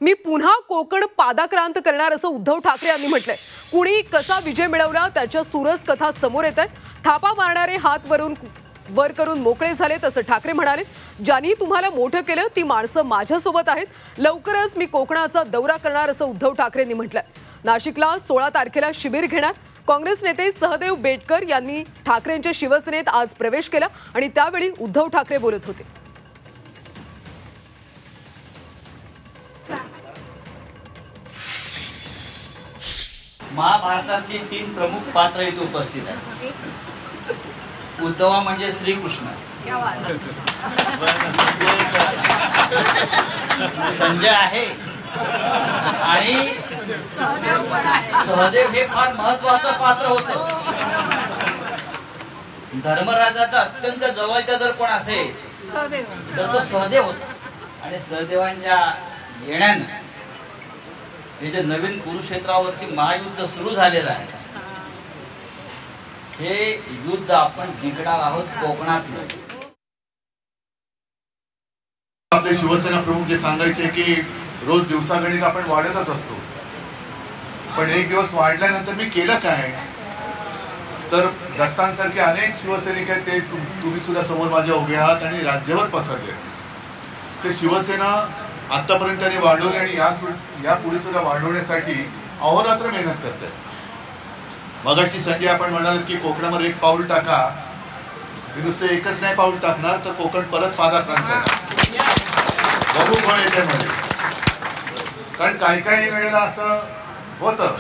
मी पुन्हा कोकण पादाक्रांत करणार असं उद्धव ठाकरे यांनी म्हटलंय। कुणी कसा विजय मिळवला त्याच्या सुरस कथा समोर येत आहेत। थापा मारणारे हात वर करून मोकळे झाले तसं ठाकरे म्हणाले। ज्यांनी तुम्हाला मोठं केलं ती माणसं माझ्यासोबत आहेत। लवकरच मी कोकणाचा दौरा करणार असं उद्धव ठाकरेंनी म्हटलंय। नाशिकला 16 तारखेला शिबिर घेणार। काँग्रेस नेते सहदेव बेटकर यांनी ठाकरेंच्या शिवसेनेत आज प्रवेश केला आणि त्यावेळी उद्धव ठाकरे बोलत होते। महाभारतातली 3 प्रमुख पात्र इथे उपस्थित आहेत। उद्धव म्हणजे श्रीकृष्ण, संजय आहे आणि सहदेव हे फार महत्वाचं पात्र होतं। धर्मराजाचा अत्यंत जवळचा जर कोण असेल तर तो सहदेव होता आणि सहदेवांच्या येण्याने हे जे नवीन कुरुक्षेत्रावरती महायुद्ध सुरू झालेलं आहे हे युद्ध आपण जिंकणार आहोत कोकणातलं। आपले शिवसेना प्रमुख जे सांगायचे की रोज दिवसागणिक आपण वाढतच असतो, पण एक दिवस वाढल्यानंतर मी केलं काय? तर दत्तांसारखे अनेक शिवसैनिक आहेत, ते तुम्ही सुद्धा समोर माझ्या उभे आहात आणि राज्यभर पसरले। ते शिवसेना आतापर्यंत त्यांनी वाढवली आणि या पुढे सुद्धा वाढवण्यासाठी अहोरात्र मेहनत करते। मगाशी संजय आपण म्हणाल की कोकणावर एक पाऊल टाका, मी नुसतं एकच नाही पाऊल टाकणार तर कोकण परत पादाक्रांत करणार। बघू पण याच्यामध्ये, कारण काही वेळेला असं होतं